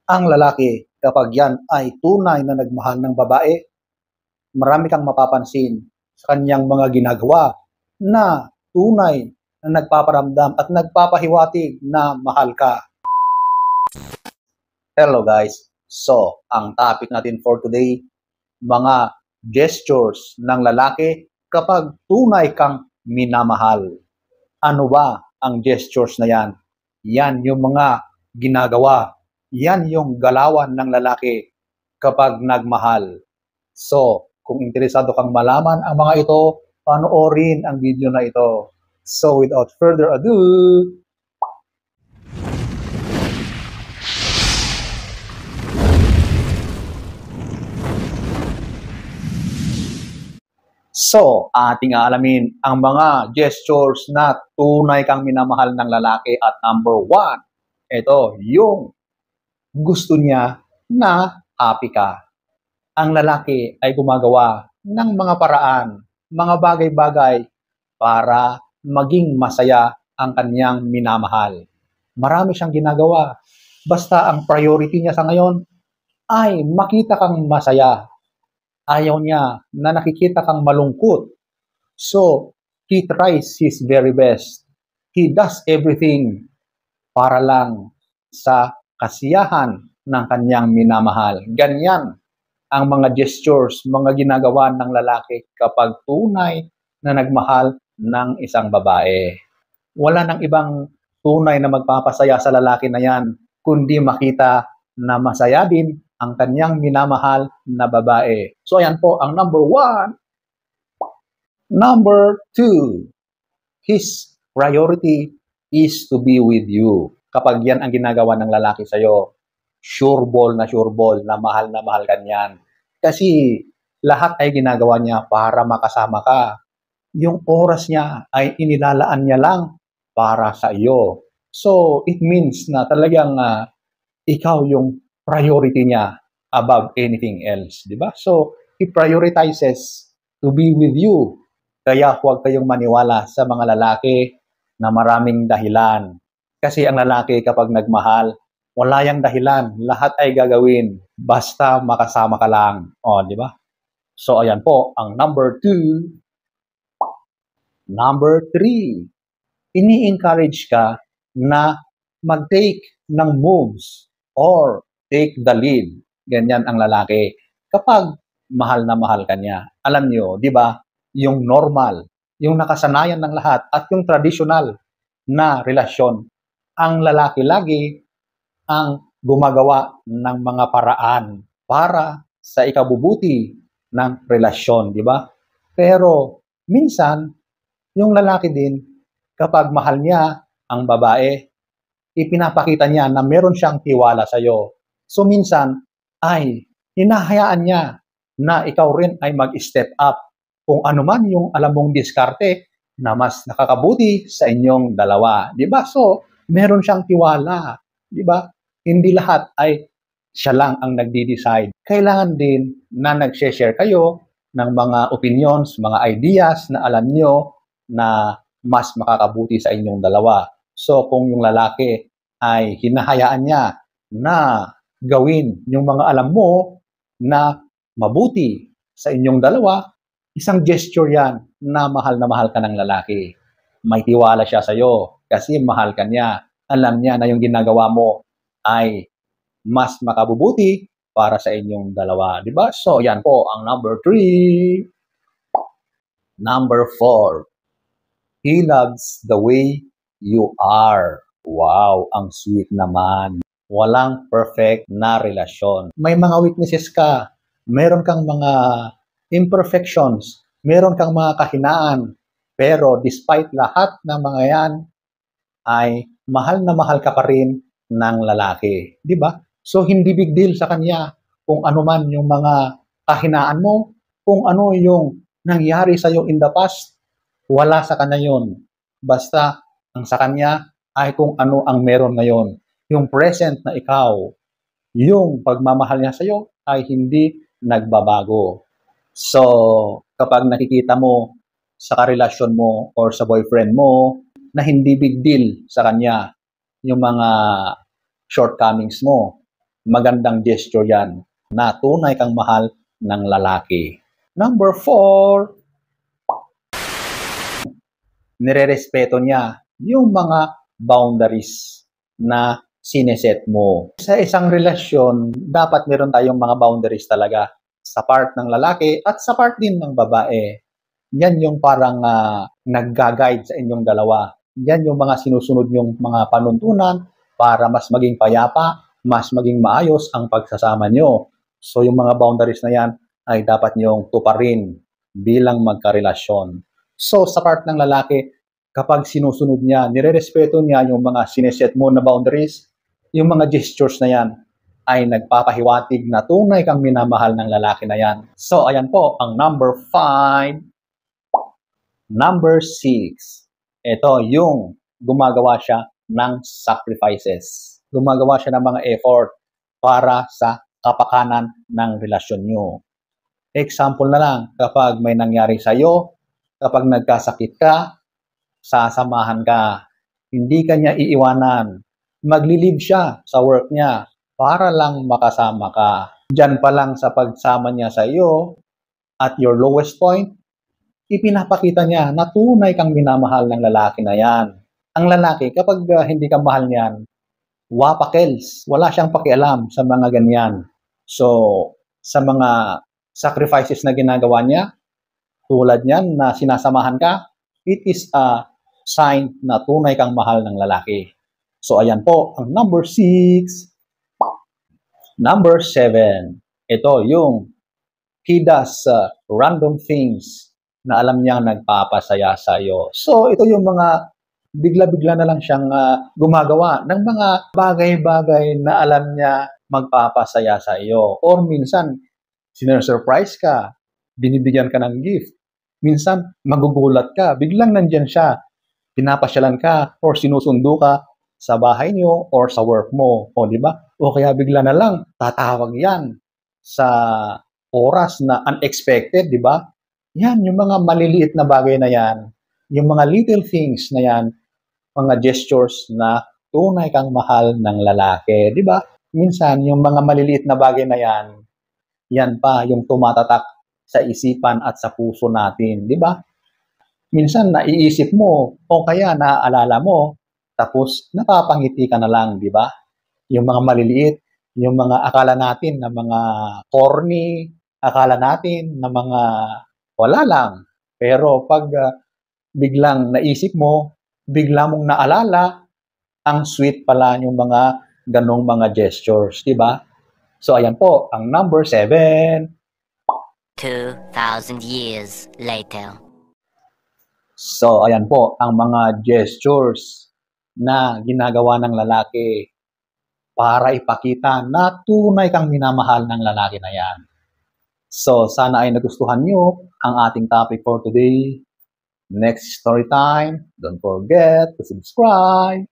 Ang lalaki, kapag yan ay tunay na nagmahal ng babae, marami kang mapapansin sa kanyang mga ginagawa na tunay na nagpaparamdam at nagpapahiwatig na mahal ka. Hello guys! So, ang topic natin for today, mga gestures ng lalaki kapag tunay kang minamahal. Ano ba ang gestures na yan? Yan yung mga ginagawa. Yan yung galawan ng lalaki kapag nagmahal. So, kung interesado kang malaman ang mga ito, panoorin ang video na ito. So, without further ado, ating aalamin ang mga gestures na tunay kang minamahal ng lalaki. At number 1, ito, yung gusto niya na happy ka. Ang lalaki ay gumagawa ng mga paraan, mga bagay-bagay para maging masaya ang kanyang minamahal. Marami siyang ginagawa. Basta ang priority niya sa ngayon ay makita kang masaya. Ayaw niya na nakikita kang malungkot. So, he tries his very best. He does everything para lang sa kasiyahan ng kanyang minamahal. Ganyan ang mga gestures, mga ginagawa ng lalaki kapag tunay na nagmahal ng isang babae. Wala nang ibang tunay na magpapasaya sa lalaki na yan, kundi makita na masaya din ang kanyang minamahal na babae. So ayan po ang number 1. Number 2, his priority is to be with you. Kapag yan ang ginagawa ng lalaki sa'yo, sure ball na mahal kanyan. Kasi lahat ay ginagawa niya para makasama ka. Yung oras niya ay inilalaan niya lang para sa iyo. So, it means na talagang ikaw yung priority niya above anything else, di ba? So, he prioritizes to be with you. Kaya huwag kayong maniwala sa mga lalaki na maraming dahilan. Kasi ang lalaki kapag nagmahal, wala yang dahilan. Lahat ay gagawin basta makasama ka lang. O, di ba? So, ayan po ang number 2. Number 3, ini-encourage ka na mag-take ng moves or take the lead. Ganyan ang lalaki. Kapag mahal na mahal ka niya, alam nyo, di ba, yung normal, yung nakasanayan ng lahat at yung traditional na relasyon, ang lalaki lagi ang gumagawa ng mga paraan para sa ikabubuti ng relasyon, di ba? Pero minsan, yung lalaki din, kapag mahal niya ang babae, ipinapakita niya na meron siyang tiwala sa iyo. So minsan ay hinahayaan niya na ikaw rin ay mag-step up kung ano man yung alam mong diskarte na mas nakakabuti sa inyong dalawa. Di ba? So, meron siyang tiwala. Di ba? Hindi lahat ay siya lang ang nagdi-decide. Kailangan din na nag-share kayo ng mga opinions, mga ideas na alam nyo na mas makakabuti sa inyong dalawa. So, kung yung lalaki ay hinahayaan niya na gawin yung mga alam mo na mabuti sa inyong dalawa, isang gesture yan na mahal ka ng lalaki. May tiwala siya sa iyo kasi mahal ka niya. Alam niya na yung ginagawa mo ay mas makabubuti para sa inyong dalawa. Diba? So, yan po ang number 3. Number 4. He loves the way you are. Wow, ang sweet naman. Walang perfect na relasyon. May mga weaknesses ka. Meron kang mga imperfections. Meron kang mga kahinaan. Pero despite lahat ng mga yan, ay mahal na mahal ka pa rin ng lalaki. Di ba? So, hindi big deal sa kanya kung ano man yung mga kahinaan mo, kung ano yung nangyari sa'yo in the past, wala sa kanya yun. Basta, ang sa kanya ay kung ano ang meron ngayon. Yung present na ikaw, yung pagmamahal niya sa'yo ay hindi nagbabago. So, kapag nakikita mo sa karelasyon mo or sa boyfriend mo na hindi big deal sa kanya yung mga shortcomings mo, magandang gesture yan na tunay kang mahal ng lalaki. Number 4, nirerespeto niya yung mga boundaries na sineset mo. Sa isang relasyon, dapat meron tayong mga boundaries talaga sa part ng lalaki at sa part din ng babae. Yan yung parang nagga-guide sa inyong dalawa. Yan yung mga sinusunod yung mga panuntunan para mas maging payapa, mas maging maayos ang pagsasama nyo. So yung mga boundaries na yan ay dapat nyong tuparin bilang magkarelasyon. So sa part ng lalaki, kapag sinusunod niya, nirerespeto niya yung mga sineset mo na boundaries, yung mga gestures na yan ay nagpapahiwatig na tunay kang minamahal ng lalaki na yan. So ayan po ang number 5. Number 6, ito yung gumagawa siya ng sacrifices. Gumagawa siya ng mga effort para sa kapakanan ng relasyon nyo. Example na lang, kapag may nangyari sa'yo, kapag nagkasakit ka, sasamahan ka, hindi ka niya iiwanan, magli-leave siya sa work niya para lang makasama ka. Diyan pa lang sa pagsama niya sa iyo, at your lowest point, ipinapakita niya na tunay kang minamahal ng lalaki na yan. Ang lalaki, kapag hindi ka mahal niyan, wapakels, wala siyang pakialam sa mga ganyan. So, sa mga sacrifices na ginagawa niya, tulad niyan na sinasamahan ka, it is a sign na tunay kang mahal ng lalaki. So, ayan po, ang number 6. Number 7, ito yung he does random things na alam niyang nagpapasaya sa iyo. So, ito yung mga bigla-bigla na lang siyang gumagawa ng mga bagay-bagay na alam niya magpapasaya sa iyo. Or minsan, sinurprise ka, binibigyan ka ng gift. Minsan, magugulat ka, biglang nandyan siya, pinapasyalan ka, or sinusundo ka sa bahay niyo or sa work mo. O, di ba? O kaya bigla na lang, tatawag yan sa oras na unexpected, di ba? Yan, yung mga maliliit na bagay na yan, yung mga little things na yan, mga gestures na tunay kang mahal ng lalaki, di ba? Minsan, yung mga maliliit na bagay na yan, yan pa yung tumatatak sa isipan at sa puso natin, di ba? Minsan, naiisip mo o kaya naaalala mo, tapos napapangiti ka na lang, di ba? Yung mga maliliit, yung mga akala natin na mga corny, akala natin na mga wala lang. Pero pag biglang naisip mo, bigla mong naalala, ang sweet pala yung mga ganong mga gestures, di ba? So, ayan po, ang number 7. 2,000 years later. So, ayan po, ang mga gestures na ginagawa ng lalaki para ipakita na tunay kang minamahal ng lalaki na yan. So, sana ay nagustuhan nyo ang ating topic for today. Next story time, don't forget to subscribe.